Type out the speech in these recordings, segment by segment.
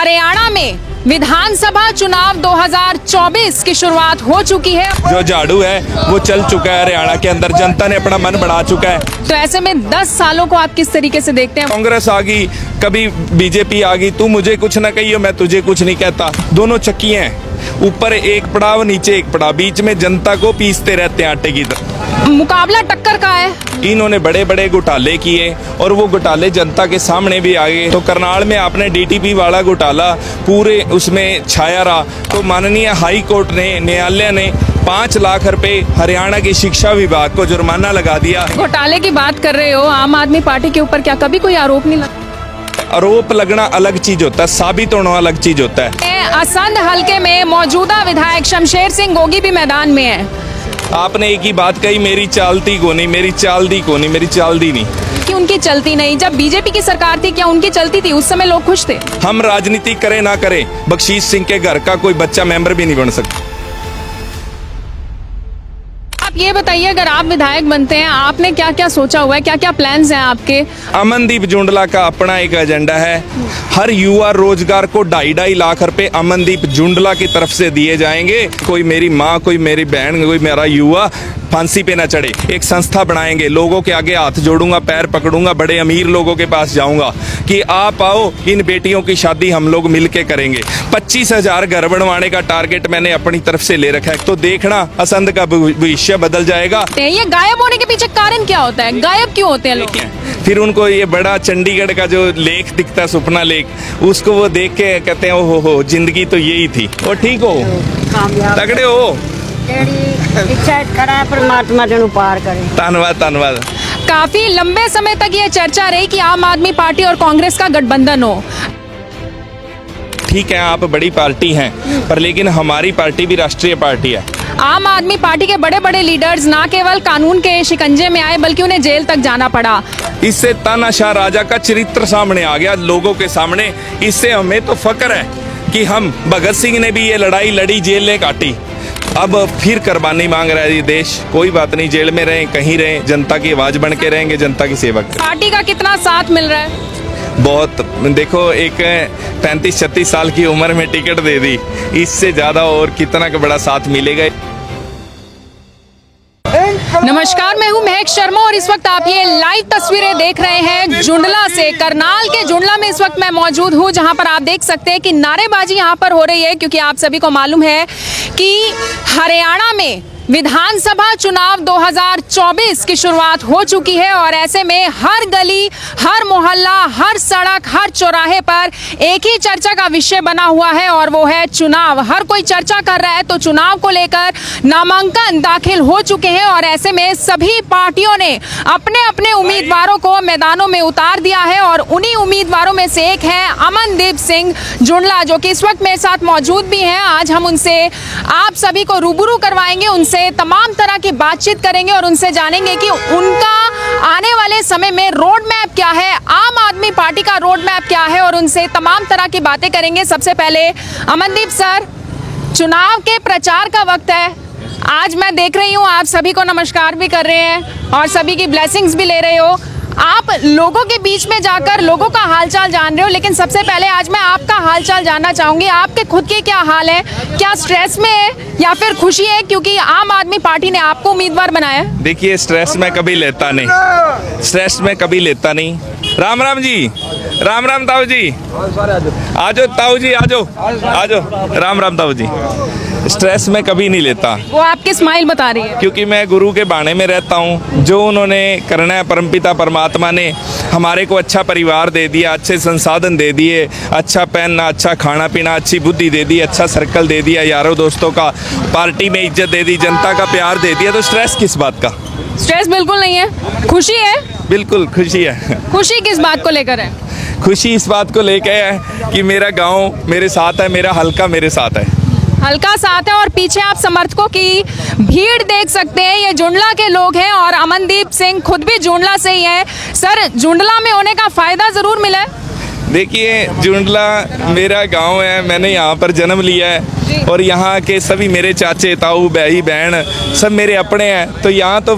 हरियाणा में विधानसभा चुनाव 2024 की शुरुआत हो चुकी है। जो झाड़ू है वो चल चुका है हरियाणा के अंदर, जनता ने अपना मन बढ़ा चुका है। तो ऐसे में 10 सालों को आप किस तरीके से देखते हैं? कांग्रेस आ गई, कभी बीजेपी आ गई, तू मुझे कुछ ना कहियो मैं तुझे कुछ नहीं कहता। दोनों चक्कियां हैं, ऊपर एक पड़ाव नीचे एक पड़ाव, बीच में जनता को पीसते रहते हैं आटे की तरह। मुकाबला टक्कर का है। इन्होंने बड़े बड़े घोटाले किए और वो घोटाले जनता के सामने भी आ गए। तो करनाल में आपने डीटीपी वाला घोटाला पूरे उसमें छाया रहा, तो माननीय हाई कोर्ट ने, न्यायालय ने 5 लाख रुपए हरियाणा की शिक्षा विभाग को जुर्माना लगा दिया। घोटाले की बात कर रहे हो, आम आदमी पार्टी के ऊपर क्या कभी कोई आरोप नहीं लगा? आरोप लगना अलग चीज होता है, साबित होना अलग चीज होता है। असंध हलके में मौजूदा विधायक शमशेर सिंह गोगी भी मैदान में है। आपने एक ही बात कही, मेरी चालती को नहीं, मेरी चाल दी को नहीं, मेरी चाल दी नहीं। कि उनकी चलती नहीं, जब बीजेपी की सरकार थी क्या उनकी चलती थी? उस समय लोग खुश थे। हम राजनीति करें ना करें, बख्शीश सिंह के घर का कोई बच्चा मेंबर भी नहीं बन सकता। आप ये बताइए, अगर आप विधायक बनते हैं, आपने क्या क्या सोचा हुआ है, क्या क्या प्लान्स हैं आपके? अमनदीप जुंडला का अपना एक एजेंडा है। हर युवा रोजगार को 2.5 लाख रुपए अमनदीप जुंडला की तरफ से दिए जाएंगे। कोई मेरी माँ, कोई मेरी बहन, कोई मेरा युवा फांसी पे ना चढ़े। एक संस्था बनाएंगे, लोगों के आगे हाथ जोड़ूंगा, पैर पकड़ूंगा, बड़े अमीर लोगों के पास जाऊंगा कि आप आओ, इन बेटियों की शादी हम लोग मिलके करेंगे। 25,000 घर बनवाने का टारगेट मैंने अपनी तरफ से ले रखा है। तो देखना असंध का भविष्य बदल जाएगा। ये गायब होने के पीछे कारण क्या होता है? गायब क्यों होते हैं लोग? फिर उनको ये बड़ा चंडीगढ़ का जो लेक दिखता है, सुपना लेक, उसको वो देख के कहते हैं ओ हो जिंदगी तो यही थी। और ठीक हो, तगड़े हो, इच्छा करा परमात्मा तेनू पार करे। धन्यवाद धन्यवाद। काफी लंबे समय तक ये चर्चा रही कि आम आदमी पार्टी और कांग्रेस का गठबंधन हो। ठीक है, आप बड़ी पार्टी हैं, पर लेकिन हमारी पार्टी भी राष्ट्रीय पार्टी है। आम आदमी पार्टी के बड़े बड़े लीडर्स ना केवल कानून के शिकंजे में आए, बल्कि उन्हें जेल तक जाना पड़ा। इससे तानाशाह राजा का चरित्र सामने आ गया लोगों के सामने। इससे हमें तो फक्र है कि हम, भगत सिंह ने भी ये लड़ाई लड़ी, जेलें काटी, अब फिर कुर्बानी मांग रहा है ये देश। कोई बात नहीं, जेल में रहें, कहीं रहें, जनता की आवाज बन के रहेंगे, जनता की सेवा करें। पार्टी का कितना साथ मिल रहा है? बहुत। देखो, एक 35-36 साल की उम्र में टिकट दे दी, इससे ज्यादा और कितना का बड़ा साथ मिलेगा। नमस्कार, मैं हूं महक शर्मा और इस वक्त आप ये लाइव तस्वीरें देख रहे हैं जुंडला से। करनाल के जुंडला में इस वक्त मैं मौजूद हूं, जहां पर आप देख सकते हैं कि नारेबाजी यहां पर हो रही है, क्योंकि आप सभी को मालूम है कि हरियाणा में विधानसभा चुनाव 2024 की शुरुआत हो चुकी है। और ऐसे में हर गली, हर मोहल्ला, हर सड़क, हर चौराहे पर एक ही चर्चा का विषय बना हुआ है, और वो है चुनाव। हर कोई चर्चा कर रहा है, तो चुनाव को लेकर नामांकन दाखिल हो चुके हैं और ऐसे में सभी पार्टियों ने अपने अपने उम्मीदवारों को मैदानों में उतार दिया है। और उन्हीं उम्मीदवारों में से एक है अमनदीप सिंह जुंडला, जो कि इस वक्त मेरे साथ मौजूद भी हैं। आज हम उनसे, आप सभी को रूबरू करवाएंगे, उनसे तमाम तरह की बातचीत करेंगे और उनसे जानेंगे कि उनका आने वाले समय में रोड मैप क्या है, आम आदमी पार्टी का रोड मैप क्या है, और उनसे तमाम तरह की बातें करेंगे। सबसे पहले अमनदीप सर, चुनाव के प्रचार का वक्त है। आज मैं देख रही हूँ आप सभी को नमस्कार भी कर रहे हैं और सभी की ब्लेसिंग्स भी ले रहे हो। आप लोगों के बीच में जाकर लोगों का हालचाल जान रहे हो, लेकिन सबसे पहले आज मैं आपका हालचाल जानना चाहूंगी। आपके खुद के क्या हाल है? क्या स्ट्रेस में है या फिर खुशी है क्योंकि आम आदमी पार्टी ने आपको उम्मीदवार बनाया? देखिए, स्ट्रेस में कभी लेता नहीं, स्ट्रेस में कभी लेता नहीं। राम राम जी, राम राम ताऊ जी, आजो ताऊ जी, आजो आजो, राम राम ताऊ जी। स्ट्रेस में कभी नहीं लेता। वो आपकी स्माइल बता रही है। क्योंकि मैं गुरु के बाणे में रहता हूँ। जो उन्होंने करना है, परमपिता परमात्मा ने हमारे को अच्छा परिवार दे दिया, अच्छे संसाधन दे दिए, अच्छा पहनना, अच्छा खाना पीना, अच्छी बुद्धि दे दी, अच्छा सर्कल दे दिया, यारों दोस्तों का, पार्टी में इज्जत दे दी, जनता का प्यार दे दिया, तो स्ट्रेस किस बात का? स्ट्रेस बिल्कुल नहीं है, खुशी है। बिल्कुल खुशी है। खुशी किस बात को लेकर है? खुशी इस बात को लेकर है कि मेरा गाँव मेरे साथ है, मेरा हल्का मेरे साथ है। हल्का साथ है और पीछे आप समर्थकों की भीड़ देख सकते हैं। ये जुंडला के लोग हैं और अमनदीप सिंह खुद भी जुंडला से ही है। सर, जुंडला में होने का फायदा जरूर मिला है? देखिए, जुंडला मेरा गांव है, मैंने यहाँ पर जन्म लिया है और यहाँ के सभी मेरे चाचे, ताऊ, भाई, बहन सब मेरे अपने हैं। तो यहाँ तो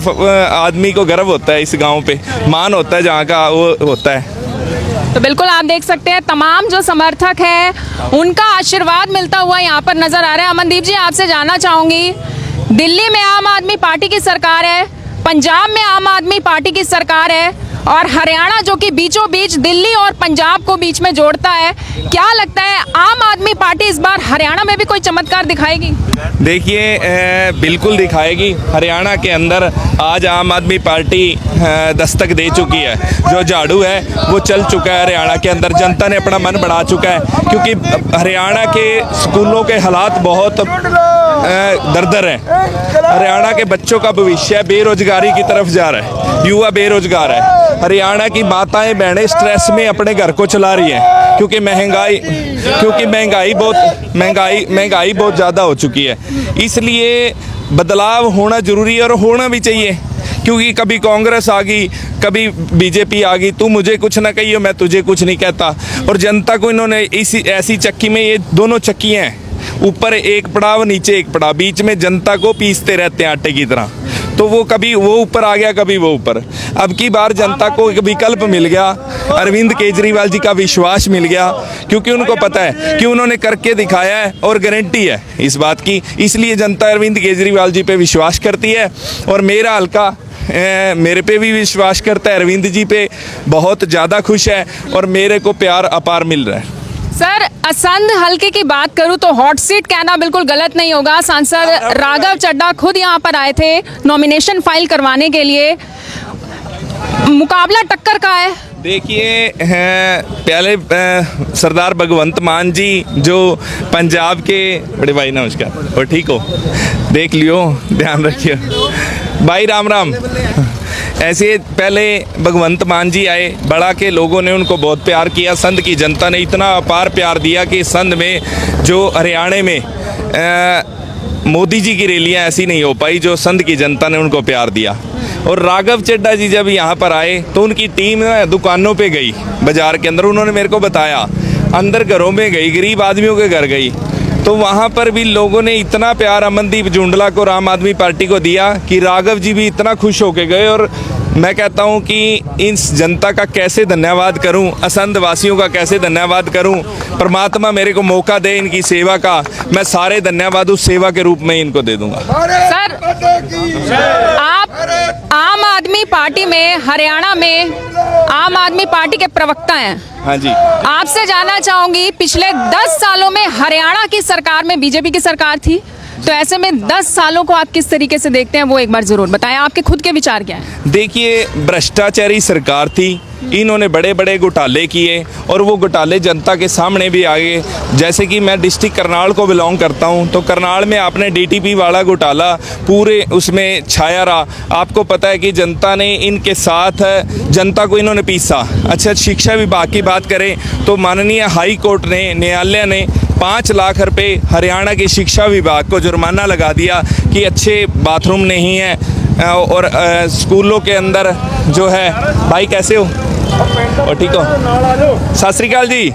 आदमी को गर्व होता है, इस गांव पे मान होता है, जहाँ का वो होता है। तो बिल्कुल आप देख सकते हैं तमाम जो समर्थक हैं उनका आशीर्वाद मिलता हुआ यहाँ पर नजर आ रहा है। अमनदीप जी, आपसे जानना चाहूंगी, दिल्ली में आम आदमी पार्टी की सरकार है, पंजाब में आम आदमी पार्टी की सरकार है और हरियाणा जो कि बीचों बीच दिल्ली और पंजाब को बीच में जोड़ता है, क्या लगता है आम आदमी पार्टी इस बार हरियाणा में भी कोई चमत्कार दिखाएगी? देखिए, बिल्कुल दिखाएगी। हरियाणा के अंदर आज आम आदमी पार्टी दस्तक दे चुकी है। जो झाड़ू है वो चल चुका है हरियाणा के अंदर, जनता ने अपना मन बना चुका है, क्योंकि हरियाणा के स्कूलों के हालात बहुत दरदर हैं। हरियाणा के बच्चों का भविष्य बेरोजगारी की तरफ जा रहा है, युवा बेरोजगार है। हरियाणा की माताएं बहनें स्ट्रेस में अपने घर को चला रही हैं, क्योंकि महंगाई बहुत ज़्यादा हो चुकी है। इसलिए बदलाव होना जरूरी है और होना भी चाहिए, क्योंकि कभी कांग्रेस आ गई, कभी बीजेपी आ गई, तू मुझे कुछ ना कहियो मैं तुझे कुछ नहीं कहता। और जनता को इन्होंने इसी ऐसी चक्की में, ये दोनों चक्कियाँ हैं, ऊपर एक पड़ाव नीचे एक पड़ाव, बीच में जनता को पीसते रहते हैं आटे की तरह। तो वो कभी वो ऊपर आ गया, कभी वो ऊपर। अब की बार जनता को एक विकल्प मिल गया, अरविंद केजरीवाल जी का विश्वास मिल गया, क्योंकि उनको पता है कि उन्होंने करके दिखाया है और गारंटी है इस बात की। इसलिए जनता अरविंद केजरीवाल जी पे विश्वास करती है और मेरा हल्का मेरे पे भी विश्वास करता है, अरविंद जी पे बहुत ज़्यादा खुश है और मेरे को प्यार अपार मिल रहा है। सर, असंध हल्के की बात करूं तो हॉट सीट कहना बिल्कुल गलत नहीं होगा। सांसद राघव चड्ढा खुद यहां पर आए थे नॉमिनेशन फाइल करवाने के लिए। मुकाबला टक्कर का है। देखिए, पहले सरदार भगवंत मान जी जो पंजाब के बड़े भाई, नमस्कार, और ठीक हो? देख लियो, ध्यान रखियो भाई, राम राम। ऐसे पहले भगवंत मान जी आए, बड़ा के लोगों ने उनको बहुत प्यार किया, संध की जनता ने इतना अपार प्यार दिया कि संध में जो हरियाणा में मोदी जी की रैलियां ऐसी नहीं हो पाई जो संध की जनता ने उनको प्यार दिया। और राघव चड्ढा जी जब यहाँ पर आए तो उनकी टीम दुकानों पे गई, बाजार के अंदर, उन्होंने मेरे को बताया, अंदर घरों में गई, गरीब आदमियों के घर गई, तो वहाँ पर भी लोगों ने इतना प्यार अमनदीप जुंडला को, आम आदमी पार्टी को दिया कि राघव जी भी इतना खुश होके गए। और मैं कहता हूँ कि इस जनता का कैसे धन्यवाद करूँ, असंध वासियों का कैसे धन्यवाद करूँ। परमात्मा मेरे को मौका दे इनकी सेवा का, मैं सारे धन्यवाद उस सेवा के रूप में इनको दे दूंगा। सर, आप आम आदमी पार्टी में, हरियाणा में आम आदमी पार्टी के प्रवक्ता हैं। हाँ जी, आपसे जानना चाहूंगी, पिछले 10 सालों में हरियाणा की सरकार में बीजेपी की सरकार थी, तो ऐसे में 10 सालों को आप किस तरीके से देखते हैं, वो एक बार जरूर बताएं। आपके खुद के विचार क्या हैं? देखिए, भ्रष्टाचारी सरकार थी, इन्होंने बड़े बड़े घोटाले किए और वो घोटाले जनता के सामने भी आ गए। जैसे कि मैं डिस्ट्रिक्ट करनाल को बिलोंग करता हूं, तो करनाल में आपने डीटीपी वाला घोटाला पूरे उसमें छाया रहा। आपको पता है कि जनता ने इनके साथ, जनता को इन्होंने पीसा। अच्छा, शिक्षा विभाग की बात करें तो माननीय हाई कोर्ट ने, न्यायालय ने 5 लाख रुपए हरियाणा के शिक्षा विभाग को जुर्माना लगा दिया कि अच्छे बाथरूम नहीं है और स्कूलों के अंदर जो है, भाई कैसे हो और ठीक हो? सत श्री अकाल जी।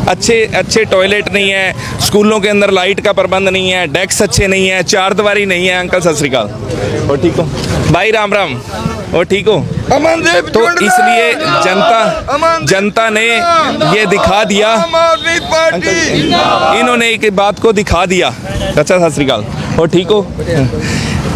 अच्छे टॉयलेट नहीं है, स्कूलों के अंदर लाइट का प्रबंध नहीं है, डेस्क अच्छे नहीं है, चार दीवारी नहीं है। अंकल सत श्री अकाल और ठीक हो? भाई राम राम और ठीक हो? तो इसलिए जनता ने ये दिखा दिया, इन्होंने एक बात को दिखा दिया। अच्छा, सत श्री अकाल और ठीक हो?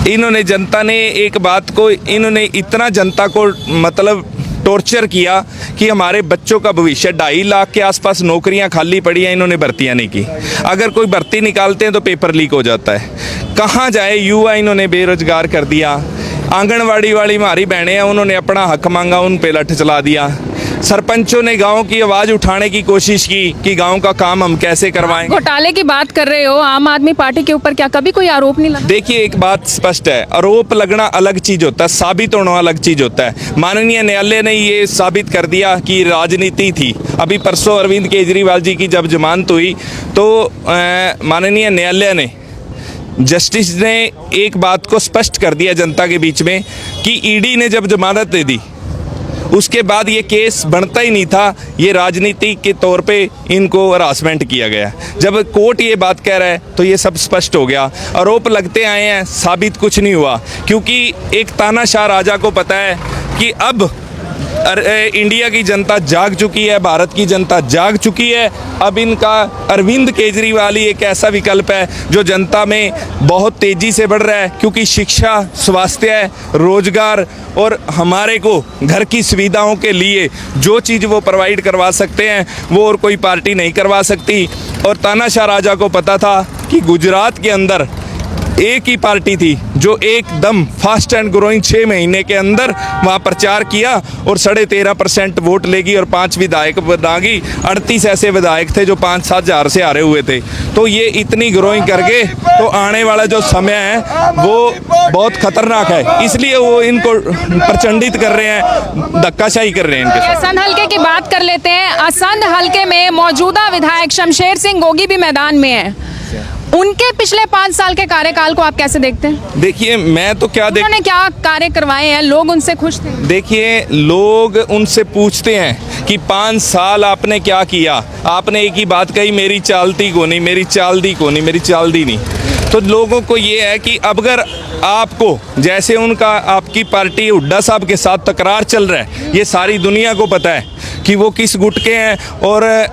इन्होंने, जनता ने एक बात को, इन्होंने इतना जनता को मतलब टॉर्चर किया कि हमारे बच्चों का भविष्य, 2.5 लाख के आसपास नौकरियां खाली पड़ी हैं, इन्होंने भर्तियां नहीं की। अगर कोई भर्ती निकालते हैं तो पेपर लीक हो जाता है। कहाँ जाए युवा, इन्होंने बेरोजगार कर दिया। आंगनवाड़ी वाली हमारी बहनें हैं, उन्होंने अपना हक मांगा, उन पे लठ चला दिया। सरपंचों ने गांव की आवाज़ उठाने की कोशिश की कि गांव का काम हम कैसे करवाएं। घोटाले की बात कर रहे हो, आम आदमी पार्टी के ऊपर क्या कभी कोई आरोप नहीं लगा? देखिए, एक बात स्पष्ट है, आरोप लगना अलग चीज होता है, साबित होना अलग चीज होता है। माननीय न्यायालय ने ये साबित कर दिया कि राजनीति थी। अभी परसों अरविंद केजरीवाल जी की जब जमानत हुई तो माननीय न्यायालय ने, जस्टिस ने एक बात को स्पष्ट कर दिया जनता के बीच में कि ईडी ने जब जमानत दे दी उसके बाद ये केस बनता ही नहीं था, ये राजनीति के तौर पे इनको हरासमेंट किया गया। जब कोर्ट ये बात कह रहा है तो ये सब स्पष्ट हो गया। आरोप लगते आए हैं, साबित कुछ नहीं हुआ, क्योंकि एक तानाशाह राजा को पता है कि अब इंडिया की जनता जाग चुकी है, भारत की जनता जाग चुकी है। अब इनका अरविंद केजरीवाल ही एक ऐसा विकल्प है जो जनता में बहुत तेज़ी से बढ़ रहा है, क्योंकि शिक्षा, स्वास्थ्य, रोजगार और हमारे को घर की सुविधाओं के लिए जो चीज़ वो प्रोवाइड करवा सकते हैं वो और कोई पार्टी नहीं करवा सकती। और तानाशाह राजा को पता था कि गुजरात के अंदर एक ही पार्टी थी जो एकदम फास्ट एंड ग्रोइंग 6 महीने के अंदर वहाँ प्रचार किया और 13.5% वोट लेगी और 5 विधायक बनागी। 38 ऐसे विधायक थे जो 5-7 हज़ार से हारे हुए थे। तो ये इतनी ग्रोइंग करके तो आने वाला जो समय है वो बहुत खतरनाक है, इसलिए वो इनको प्रचंडित कर रहे हैं, धक्काशाही कर रहे हैं इनके साथ। असंध हलके की बात कर लेते हैं। असंध हलके में मौजूदा विधायक शमशेर सिंह गोगी भी मैदान में है। उनके पिछले 5 साल के कार्यकाल को आप कैसे देखते हैं? देखिए, मैं तो क्या उन्होंने क्या कार्य करवाए हैं? लोग उनसे खुश थे? देखिए, लोग उनसे पूछते हैं कि 5 साल आपने क्या किया। आपने एक ही बात कही, मेरी चालती को नहीं, मेरी चाल दी को नहीं, मेरी चाल दी नहीं। तो लोगों को ये है कि अब अगर आपको, जैसे उनका आपकी पार्टी हुड्डा साहब के साथ तकरार चल रहा है, ये सारी दुनिया को पता है कि वो किस गुट के हैं और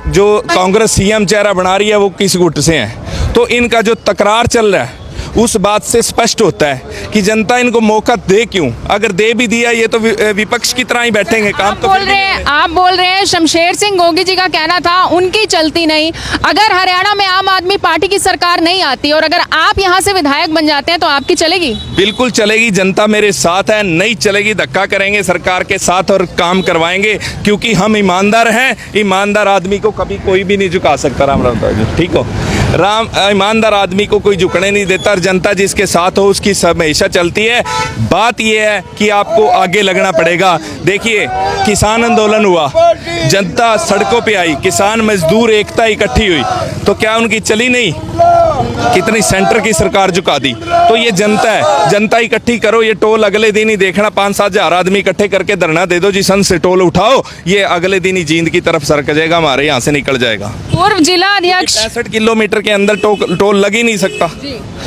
जो कांग्रेस सीएम चेहरा बना रही है वो किस गुट से हैं। तो इनका जो तकरार चल रहा है उस बात से स्पष्ट होता है कि जनता इनको मौका दे क्यों। अगर दे भी दिया ये तो विपक्ष की तरह ही बैठेंगे। काम तो आप बोल रहे हैं शमशेर सिंह गोगी जी का कहना था उनकी चलती नहीं। अगर हरियाणा में आम आदमी पार्टी की सरकार नहीं आती और अगर आप यहाँ से विधायक बन जाते हैं तो आपकी चलेगी? बिल्कुल चलेगी। जनता मेरे साथ है, नहीं चलेगी धक्का करेंगे सरकार के साथ और काम करवाएंगे, क्योंकि हम ईमानदार हैं। ईमानदार आदमी को कभी कोई भी नहीं झुका सकता। राम जी, ठीक हो? ईमानदार आदमी को कोई झुकने नहीं देता और जनता जिसके साथ हो उसकी हमेशा चलती है। बात यह है कि आपको आगे लगना पड़ेगा। देखिए, किसान आंदोलन हुआ, जनता सड़कों पे आई, किसान मजदूर एकता इकट्ठी हुई, तो क्या उनकी चली नहीं? कितनी सेंटर की सरकार झुका दी। तो ये जनता है, जनता इकट्ठी करो। ये टोल अगले दिन ही देखना, 5-7 हज़ार आदमी इकट्ठे करके धरना दे दो जी, सन से टोल उठाओ, ये अगले दिन ही जींद की तरफ सरक जाएगा, हमारे यहाँ से निकल जाएगा। पूर्व जिला अध्यक्ष 65 किलोमीटर के अंदर टोल लग ही नहीं सकता।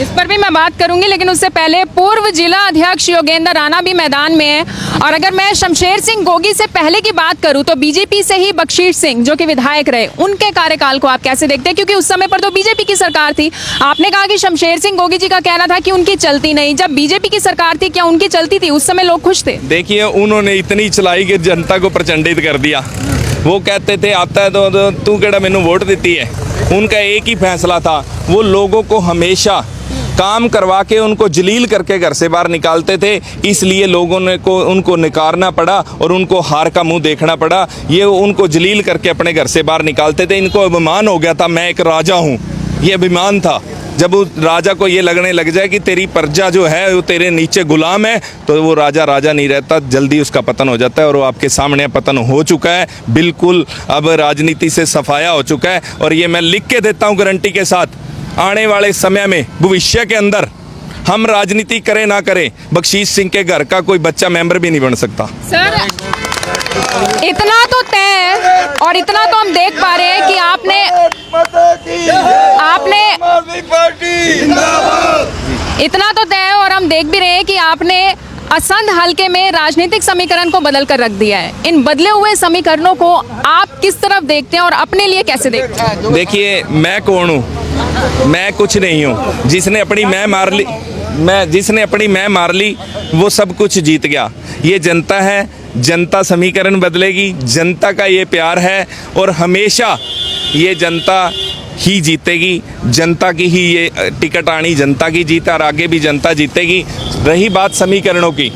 इस पर भी मैं बात करूंगी, लेकिन उससे पहले पूर्व जिला अध्यक्ष योगेंद्र राणा भी मैदान में है। और अगर मैं शमशेर सिंह गोगी से पहले की बात करूं तो बीजेपी से ही बख्शीश सिंह जो कि विधायक रहे, उनके कार्यकाल को आप कैसे देखते हैं? क्योंकि उस समय पर तो बीजेपी की सरकार थी। आपने कहा कि शमशेर सिंह गोगी जी का कहना था कि उनकी चलती नहीं। जब बीजेपी की सरकार थी क्या उनकी चलती थी? उस समय लोग खुश थे? देखिए, उन्होंने इतनी चलाई कि जनता को प्रचंडित कर दिया। वो कहते थे आता है तो तू केड़ा मैनू वोट देती है। उनका एक ही फैसला था, वो लोगों को हमेशा काम करवा के उनको जलील करके घर से बाहर निकालते थे। इसलिए लोगों ने उनको नकारना पड़ा और उनको हार का मुंह देखना पड़ा। ये उनको जलील करके अपने घर से बाहर निकालते थे। इनको अभिमान हो गया था, मैं एक राजा हूँ, ये अभिमान था। जब उस राजा को ये लगने लग जाए कि तेरी प्रजा जो है वो तेरे नीचे गुलाम है, तो वो राजा राजा नहीं रहता, जल्दी उसका पतन हो जाता है। और वो आपके सामने पतन हो चुका है। बिल्कुल अब राजनीति से सफाया हो चुका है। और ये मैं लिख के देता हूँ गारंटी के साथ, आने वाले समय में भविष्य के अंदर हम राजनीति करें ना करें, बख्शीश सिंह के घर का कोई बच्चा मेंबर भी नहीं बन सकता। सर, इतना तो तय है और इतना तो हम देख पा रहे हैं कि आपने इतना तो तय है और हम देख भी रहे हैं कि आपने असंध हलके में राजनीतिक समीकरण को बदल कर रख दिया है। इन बदले हुए समीकरणों को आप किस तरफ देखते हैं और अपने लिए कैसे देखते हैं? देखिए, मैं कौन हूँ? मैं कुछ नहीं हूँ। जिसने अपनी मैं मार ली वो सब कुछ जीत गया। ये जनता है, जनता समीकरण बदलेगी। जनता का ये प्यार है और हमेशा ये जनता ही जीतेगी। जनता की ही ये टिकट आनी, जनता की जीत और आगे भी जनता जीतेगी। रही बात समीकरणों की,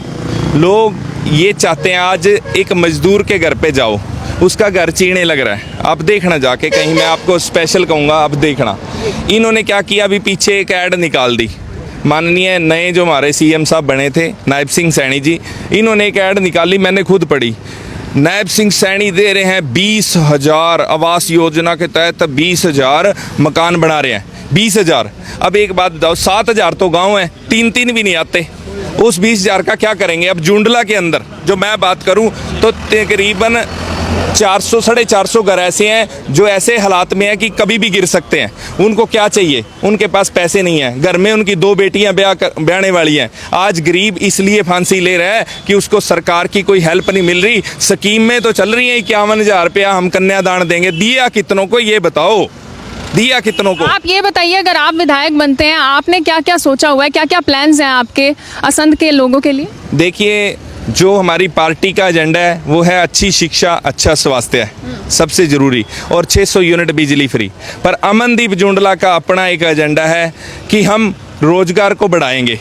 लोग ये चाहते हैं आज एक मजदूर के घर पे जाओ, उसका घर चीने लग रहा है। आप देखना जाके कहीं, मैं आपको स्पेशल कहूँगा, आप देखना। इन्होंने क्या किया, अभी पीछे एक ऐड निकाल दी। माननीय नए जो हमारे सीएम साहब बने थे, नायब सिंह सैनी जी, इन्होंने एक ऐड निकाली, मैंने खुद पढ़ी। नायब सिंह सैनी दे रहे हैं 20,000 आवास योजना के तहत 20,000 मकान बना रहे हैं। 20,000। अब एक बात बताओ, 7,000 तो गांव है, 3 भी नहीं आते। उस 20,000 का क्या करेंगे? अब जुंडला के अंदर जो मैं बात करूं तो तकरीबन 400 450 घर ऐसे हैं जो ऐसे हालात में हैं कि कभी भी गिर सकते हैं। उनको क्या चाहिए? उनके पास पैसे नहीं है, घर में उनकी 2 बेटियां ब्याहने वाली हैं। आज गरीब इसलिए फांसी ले रहा है कि उसको सरकार की कोई हेल्प नहीं मिल रही। स्कीम में तो चल रही है 51,000 रुपया हम कन्यादान देंगे, दिया कितनों को ये बताओ, दिया कितनों को? आप ये बताइए, अगर आप विधायक बनते हैं, आपने क्या क्या सोचा हुआ है, क्या क्या प्लान्स हैं आपके असंध के लोगों के लिए? देखिए, जो हमारी पार्टी का एजेंडा है वो है अच्छी शिक्षा, अच्छा स्वास्थ्य है सबसे ज़रूरी, और 600 यूनिट बिजली फ्री। पर अमनदीप जुंडला का अपना एक एजेंडा है कि हम रोजगार को बढ़ाएंगे।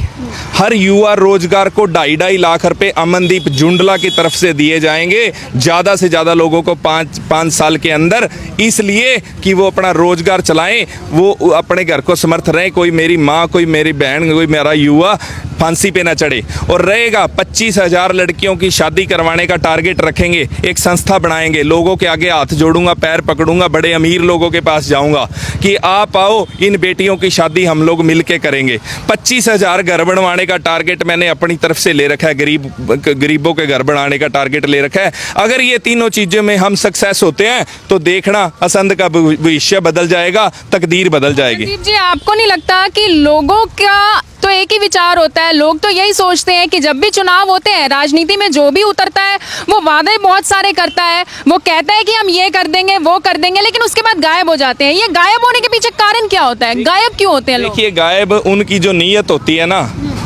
हर युवा रोजगार को 2.5 लाख रुपए अमनदीप जुंडला की तरफ से दिए जाएंगे, ज़्यादा से ज़्यादा लोगों को 5 साल के अंदर, इसलिए कि वो अपना रोजगार चलाएं, वो अपने घर को समर्थ रहें। कोई मेरी माँ, कोई मेरी बहन, कोई मेरा युवा फांसी पे ना चढ़े। और रहेगा 25,000 लड़कियों की शादी करवाने का टारगेट रखेंगे। एक संस्था बनाएंगे, लोगों के आगे हाथ जोड़ूंगा, पैर पकड़ूंगा, बड़े अमीर लोगों के पास जाऊंगा कि आप आओ, इन बेटियों की शादी हम लोग मिल के करेंगे। 25,000 घर बनवाने का टारगेट मैंने अपनी तरफ से ले रखा है, गरीबों के घर बनाने का टारगेट ले रखा है। अगर ये तीनों चीज़ों में हम सक्सेस होते हैं तो देखना असंध का भविष्य बदल जाएगा, तकदीर बदल जाएगी। संदीप जी, आपको नहीं लगता कि लोगों का तो एक ही विचार होता है, लोग तो यही सोचते हैं कि जब भी चुनाव होते हैं, राजनीति में जो भी उतरता है वो वादे बहुत सारे करता है, वो कहता है कि हम ये कर देंगे, वो कर देंगे, लेकिन उसके बाद गायब हो जाते हैं। ये गायब होने के पीछे कारण क्या होता है? गायब क्यों होते हैं लोग? देखिए, गायब उनकी जो नीयत होती है ना,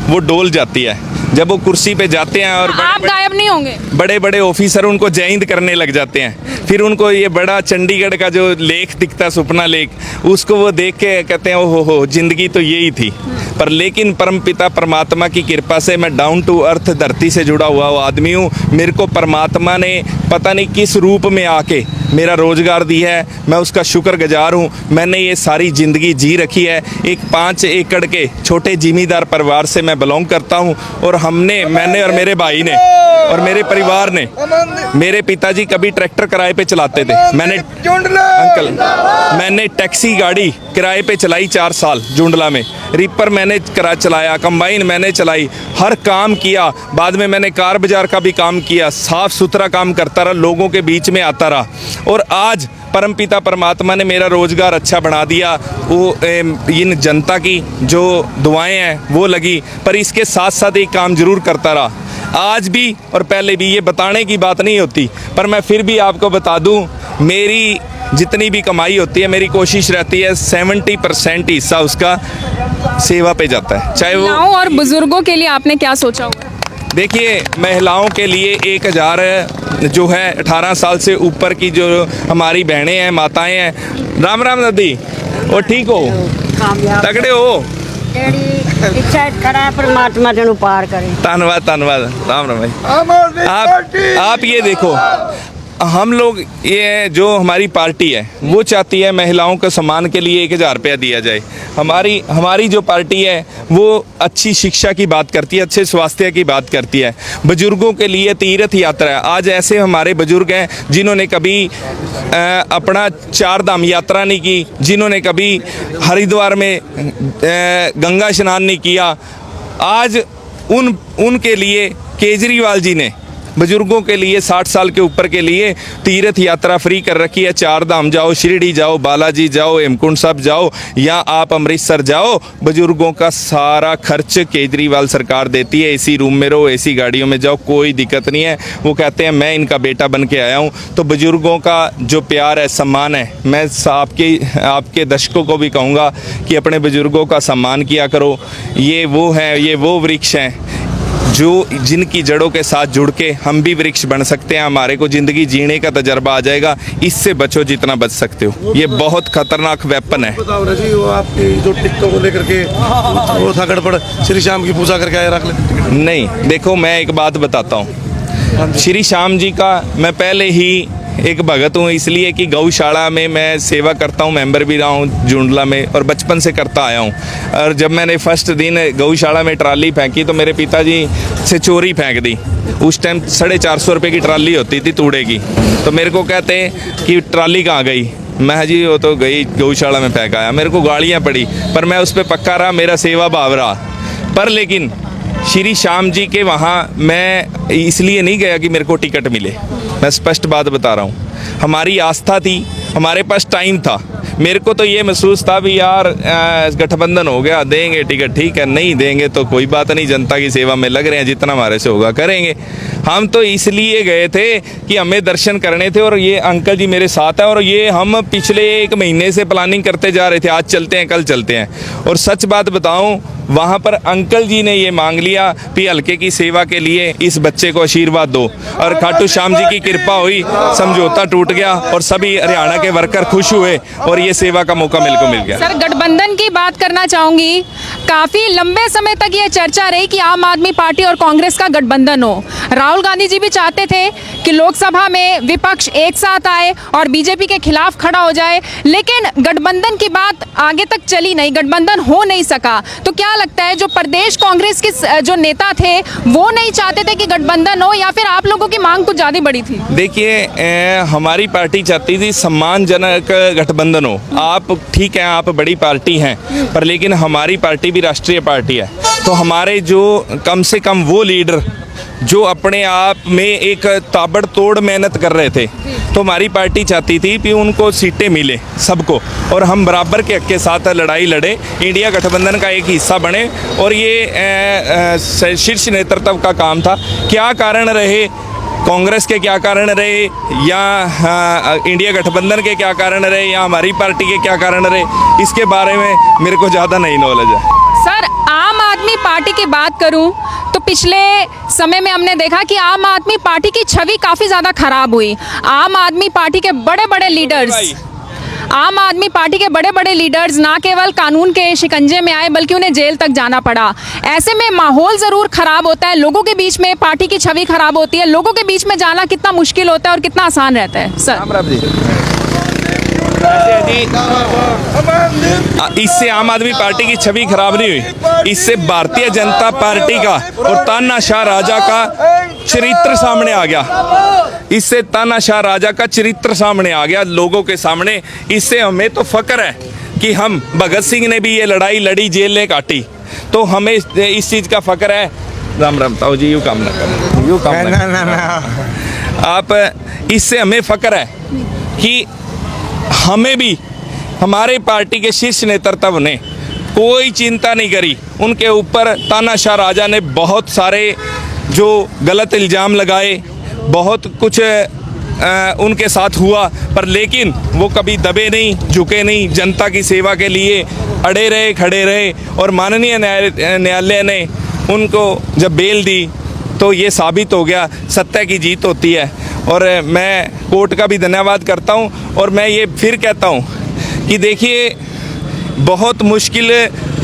वो डोल जाती है जब वो कुर्सी पे जाते हैं। और आप गायब नहीं होंगे। बड़े बड़े ऑफिसर उनको जय हिंद करने लग जाते हैं। फिर उनको ये बड़ा चंडीगढ़ का जो लेख दिखता, सुपना लेख, उसको वो देख के कहते हैं ओहो हो, जिंदगी तो यही थी। पर लेकिन परमपिता परमात्मा की कृपा से मैं डाउन टू अर्थ धरती से जुड़ा हुआ आदमी हूँ। मेरे को परमात्मा ने पता नहीं किस रूप में आके मेरा रोजगार दी है, मैं उसका शुक्रगुजार हूँ। मैंने ये सारी ज़िंदगी जी रखी है। एक 5 एकड़ के छोटे जिमीदार परिवार से मैं बिलोंग करता हूँ, और मैंने और मेरे भाई ने और मेरे परिवार ने, मेरे पिताजी कभी ट्रैक्टर किराए पे चलाते थे, मैंने टैक्सी गाड़ी किराए पे चलाई 4 साल जुंडला में, रिपर मैंने चलाया, कंबाइन मैंने चलाई, हर काम किया। बाद में मैंने कार बाजार का भी काम किया, साफ सुथरा काम करता रहा, लोगों के बीच में आता रहा, और आज परमपिता परमात्मा ने मेरा रोजगार अच्छा बना दिया। वो इन जनता की जो दुआएं हैं वो लगी, पर इसके साथ साथ एक काम जरूर करता रहा, आज भी और पहले भी। ये बताने की बात नहीं होती, पर मैं फिर भी आपको बता दूं, मेरी जितनी भी कमाई होती है, मेरी कोशिश रहती है 70% हिस्सा उसका सेवा पे जाता है। चाहे वो महिलाओं और बुजुर्गों के लिए आपने क्या सोचा हुआ है? देखिए, महिलाओं के लिए 1,000 जो है 18 साल से ऊपर की जो हमारी बहनें हैं, माताएं हैं। राम राम दादी, वो ठीक हो, तगड़े हो? इच्छा खड़ा है, परमात्मा तेनू पार करे। धन्यवाद धन्यवाद, राम राम भाई। आप ये देखो, हम लोग, ये जो हमारी पार्टी है वो चाहती है महिलाओं को सम्मान के लिए 1,000 रुपया दिया जाए। हमारी जो पार्टी है वो अच्छी शिक्षा की बात करती है, अच्छे स्वास्थ्य की बात करती है। बुजुर्गों के लिए तीर्थ यात्रा है। आज ऐसे हमारे बुजुर्ग हैं जिन्होंने कभी अपना 4 धाम यात्रा नहीं की, जिन्होंने कभी हरिद्वार में गंगा स्नान नहीं किया। आज उनके लिए केजरीवाल जी ने बुजुर्गों के लिए 60 साल के ऊपर के लिए तीर्थ यात्रा फ्री कर रखी है। 4 धाम जाओ, शिरडी जाओ, बालाजी जाओ, हेमकुंड साहब जाओ, या आप अमृतसर जाओ, बुजुर्गों का सारा खर्च केजरीवाल सरकार देती है। एसी रूम में रहो, एसी गाड़ियों में जाओ, कोई दिक्कत नहीं है। वो कहते हैं मैं इनका बेटा बन के आया हूँ। तो बुजुर्गों का जो प्यार है, सम्मान है, मैं आपके दर्शकों को भी कहूँगा कि अपने बुजुर्गों का सम्मान किया करो। ये वो वृक्ष हैं जिनकी जड़ों के साथ जुड़ के हम भी वृक्ष बन सकते हैं। हमारे को ज़िंदगी जीने का तजर्बा आ जाएगा। इससे बचो जितना बच सकते हो। ये बहुत खतरनाक वेपन है। बताओ ना जी, वो आपकी जो टिकटों को लेकर के वो था गड़बड़, श्री श्याम की पूजा करके आए, रख ले। नहीं, देखो मैं एक बात बताता हूँ। श्री श्याम जी का मैं पहले ही एक भगत हूँ, इसलिए कि गौशाला में मैं सेवा करता हूँ, मेंबर भी रहा हूँ जुंडला में, और बचपन से करता आया हूँ। और जब मैंने फर्स्ट दिन गौशाला में ट्राली फेंकी तो मेरे पिताजी से चोरी फेंक दी। उस टाइम 450 रुपये की ट्राली होती थी तूड़े की। तो मेरे को कहते हैं कि ट्राली कहाँ गई? मैं जी वो तो गई गौशाला में फेंक आया। मेरे को गालियाँ पड़ी, पर मैं उस पर पक्का रहा, मेरा सेवा भाव रहा। पर लेकिन श्री श्याम जी के वहाँ मैं इसलिए नहीं गया कि मेरे को टिकट मिले। मैं स्पष्ट बात बता रहा हूँ, हमारी आस्था थी, हमारे पास टाइम था। मेरे को तो ये महसूस था भी यार गठबंधन हो गया, देंगे टिकट ठीक है, नहीं देंगे तो कोई बात नहीं, जनता की सेवा में लग रहे हैं, जितना हमारे से होगा करेंगे। हम तो इसलिए गए थे कि हमें दर्शन करने थे और ये अंकल जी मेरे साथ हैं और ये हम पिछले 1 महीने से प्लानिंग करते जा रहे थे, आज चलते हैं कल चलते हैं। और सच बात बताऊं, वहाँ पर अंकल जी ने ये मांग लिया कि हल्के की सेवा के लिए इस बच्चे को आशीर्वाद दो, और खाटू श्याम जी की कृपा हुई, समझौता टूट गया और सभी हरियाणा के वर्कर खुश हुए और ये सेवा का मौका मेरे को मिल गया। सर, गठबंधन की बात करना चाहूंगी। काफी लंबे समय तक ये चर्चा रही कि आम आदमी पार्टी और कांग्रेस का गठबंधन हो। राहुल गांधी जी भी चाहते थे कि लोकसभा में विपक्ष एक साथ आए और बीजेपी के खिलाफ खड़ा हो जाए, लेकिन गठबंधन की बात आगे तक चली नहीं, गठबंधन हो नहीं सका। तो क्या लगता है, जो प्रदेश कांग्रेस के जो नेता थे वो नहीं चाहते थे कि गठबंधन हो, या फिर आप लोगों की मांग कुछ ज्यादा बड़ी थी? देखिए, हमारी पार्टी चाहती थी सम्मानजनक गठबंधन हो। आप ठीक है, आप बड़ी पार्टी हैं, पर लेकिन हमारी पार्टी भी राष्ट्रीय पार्टी है। तो हमारे जो कम से कम वो लीडर जो अपने आप में एक ताबड़तोड़ मेहनत कर रहे थे, तो हमारी पार्टी चाहती थी कि उनको सीटें मिले सबको, और हम बराबर के हक के साथ लड़ाई लड़े, इंडिया गठबंधन का एक हिस्सा बने। और ये शीर्ष नेतृत्व का काम था। क्या कारण रहे, कांग्रेस के क्या कारण रहे, या इंडिया गठबंधन के क्या कारण रहे, या हमारी पार्टी के क्या कारण रहे, इसके बारे में मेरे को ज़्यादा नहीं नॉलेज है। सर, आम आदमी पार्टी की बात करूं तो पिछले समय में हमने देखा कि आम आदमी पार्टी की छवि काफ़ी ज़्यादा खराब हुई। आम आदमी पार्टी के बड़े बड़े लीडर्स ना केवल कानून के शिकंजे में आए, बल्कि उन्हें जेल तक जाना पड़ा। ऐसे में माहौल ज़रूर खराब होता है, लोगों के बीच में पार्टी की छवि खराब होती है। लोगों के बीच में जाना कितना मुश्किल होता है और कितना आसान रहता है? सर, इससे आम आदमी पार्टी की छवि खराब नहीं हुई, इससे भारतीय जनता पार्टी का और तानाशाह राजा का चरित्र सामने आ गया। इससे तानाशाह राजा का चरित्र सामने आ गया लोगों के सामने। इससे हमें तो फक्र है कि हम, भगत सिंह ने भी ये लड़ाई लड़ी, जेल ने काटी, तो हमें इस चीज़ का फक्र है। राम राम ताऊ जी, यू काम ना करो, यू काम ना। आप, इससे हमें फक्र है कि हमें भी हमारे पार्टी के शीर्ष नेतृत्व ने कोई चिंता नहीं करी। उनके ऊपर तानाशाह राजा ने बहुत सारे जो गलत इल्ज़ाम लगाए, बहुत कुछ उनके साथ हुआ, पर लेकिन वो कभी दबे नहीं, झुके नहीं, जनता की सेवा के लिए अड़े रहे, खड़े रहे। और माननीय न्यायालय ने उनको जब बेल दी तो ये साबित हो गया सत्य की जीत होती है। और मैं कोर्ट का भी धन्यवाद करता हूँ। और मैं ये फिर कहता हूँ कि देखिए, बहुत मुश्किल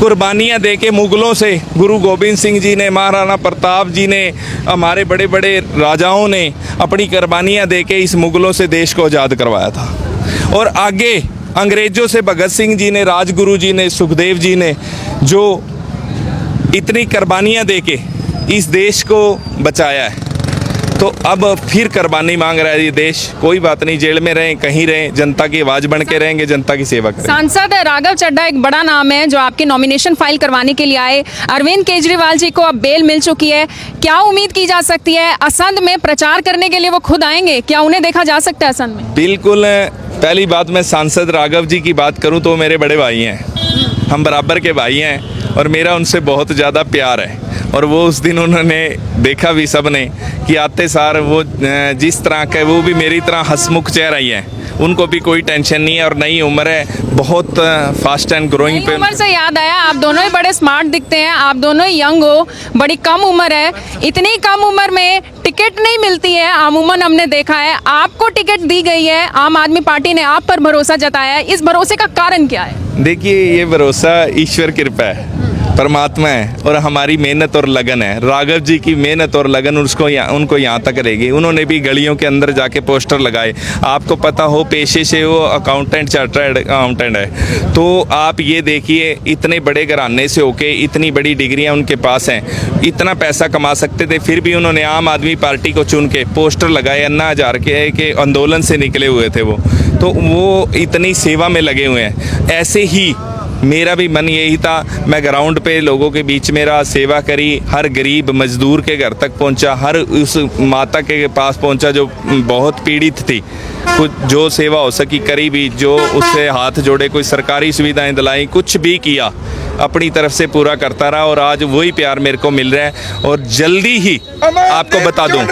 कुर्बानियाँ दे के मुग़लों से गुरु गोविंद सिंह जी ने, महाराणा प्रताप जी ने, हमारे बड़े बड़े राजाओं ने अपनी कुर्बानियाँ दे के इस मुग़लों से देश को आज़ाद करवाया था। और आगे अंग्रेज़ों से भगत सिंह जी ने, राजगुरु जी ने, सुखदेव जी ने जो इतनी कुर्बानियाँ दे के इस देश को बचाया है, तो अब फिर कुर्बानी मांग रहा है ये देश। कोई बात नहीं, जेल में रहें, कहीं रहें, जनता की आवाज़ बन के रहेंगे, जनता की सेवा करें। सांसद राघव चड्ढा एक बड़ा नाम है जो आपके नॉमिनेशन फाइल करवाने के लिए आए। अरविंद केजरीवाल जी को अब बेल मिल चुकी है, क्या उम्मीद की जा सकती है? असंध में प्रचार करने के लिए वो खुद आएंगे, क्या उन्हें देखा जा सकता है असंध में? बिल्कुल। पहली बात, मैं सांसद राघव जी की बात करूँ तो मेरे बड़े भाई हैं, हम बराबर के भाई हैं और मेरा उनसे बहुत ज़्यादा प्यार है। और वो उस दिन उन्होंने देखा भी सब ने कि आते सार वो जिस तरह का, वो भी मेरी तरह हंसमुख चेहरा ही है, उनको भी कोई टेंशन नहीं है और नई उम्र है, बहुत फास्ट एंड ग्रोइंग पे। उम्र से याद आया, आप दोनों ही बड़े स्मार्ट दिखते हैं, आप दोनों ही यंग हो, बड़ी कम उम्र है। इतनी कम उम्र में टिकट नहीं मिलती है अमूमन, हमने देखा है। आपको टिकट दी गई है, आम आदमी पार्टी ने आप पर भरोसा जताया है, इस भरोसे का कारण क्या है? देखिए, ये भरोसा ईश्वर कृपा है, परमात्मा है और हमारी मेहनत और लगन है। राघव जी की मेहनत और लगन उनको यहाँ तक रहेगी। उन्होंने भी गलियों के अंदर जाके पोस्टर लगाए। आपको पता हो, पेशे से वो अकाउंटेंट, चार्टर्ड अकाउंटेंट है, तो आप ये देखिए, इतने बड़े घराने से होके इतनी बड़ी डिग्रियाँ उनके पास हैं, इतना पैसा कमा सकते थे, फिर भी उन्होंने आम आदमी पार्टी को चुन के पोस्टर लगाए। अन्ना हज़ारे के आंदोलन से निकले हुए थे वो, तो वो इतनी सेवा में लगे हुए हैं। ऐसे ही मेरा भी मन यही था, मैं ग्राउंड पे लोगों के बीच में रहा, सेवा करी, हर गरीब मजदूर के घर तक पहुंचा, हर उस माता के पास पहुंचा जो बहुत पीड़ित थी, कुछ जो सेवा हो सकी करी भी, जो उससे हाथ जोड़े, कोई सरकारी सुविधाएं दिलाई, कुछ भी किया, अपनी तरफ से पूरा करता रहा। और आज वही प्यार मेरे को मिल रहा है। और जल्दी ही आपको बता दूं,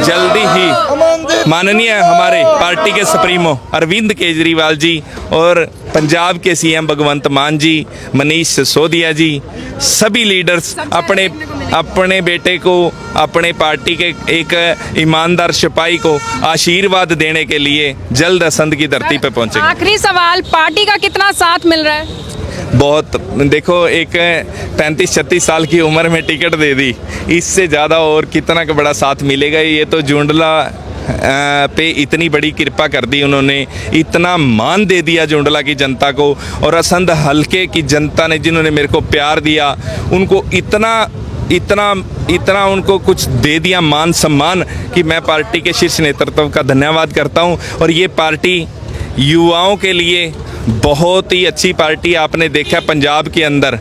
जल्दी ही माननीय हमारे पार्टी के सुप्रीमो अरविंद केजरीवाल जी और पंजाब के सीएम भगवंत मान जी, मनीष सिसोदिया जी, सभी लीडर्स अपने बेटे को, अपने पार्टी के एक ईमानदार सिपाही को आशीर्वाद देने के लिए जल्द असंध की धरती पे पहुंचे। आखिरी सवाल, पार्टी का कितना साथ मिल रहा है? बहुत, देखो एक 35-36 साल की उम्र में टिकट दे दी, इससे ज़्यादा और कितना का बड़ा साथ मिलेगा। ये तो जुंडला पे इतनी बड़ी कृपा कर दी उन्होंने, इतना मान दे दिया जुंडला की जनता को, और असंध हल्के की जनता ने जिन्होंने मेरे को प्यार दिया, उनको इतना उनको कुछ दे दिया मान सम्मान कि मैं पार्टी के शीर्ष नेतृत्व का धन्यवाद करता हूँ। और ये पार्टी युवाओं के लिए बहुत ही अच्छी पार्टी। आपने देखा पंजाब के अंदर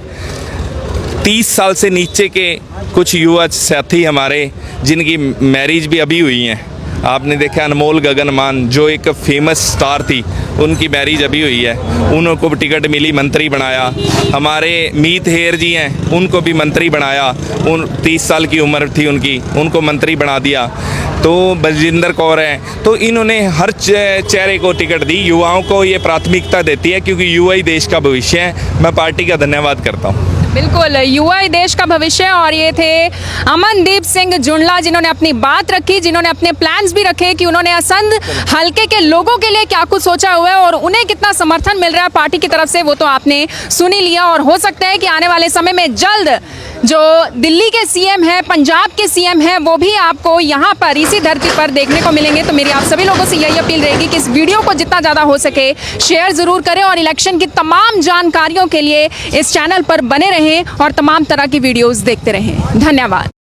30 साल से नीचे के कुछ युवा साथी हमारे जिनकी मैरिज भी अभी हुई हैं, आपने देखा अनमोल गगन मान जो एक फेमस स्टार थी, उनकी मैरिज अभी हुई है, उनको भी टिकट मिली, मंत्री बनाया। हमारे मीत हेर जी हैं, उनको भी मंत्री बनाया, 30 साल की उम्र थी उनकी, उनको मंत्री बना दिया। तो बलजिंदर कौर हैं, तो इन्होंने हर चेहरे को टिकट दी। युवाओं को ये प्राथमिकता देती है क्योंकि युवा ही देश का भविष्य है। मैं पार्टी का धन्यवाद करता हूँ। बिल्कुल, युवा ही देश का भविष्य। और ये थे अमनदीप सिंह जुंडला जिन्होंने अपनी बात रखी, जिन्होंने अपने प्लान्स भी रखे कि उन्होंने असंध हल्के के लोगों के लिए क्या कुछ सोचा हुआ है और उन्हें कितना समर्थन मिल रहा है पार्टी की तरफ से, वो तो आपने सुन ही लिया। और हो सकता है कि आने वाले समय में जल्द जो दिल्ली के सीएम है, पंजाब के सीएम है, वो भी आपको यहाँ पर इसी धरती पर देखने को मिलेंगे। तो मेरी आप सभी लोगों से यही अपील रहेगी कि इस वीडियो को जितना ज़्यादा हो सके शेयर ज़रूर करें और इलेक्शन की तमाम जानकारियों के लिए इस चैनल पर बने रहें और तमाम तरह की वीडियोस देखते रहें। धन्यवाद।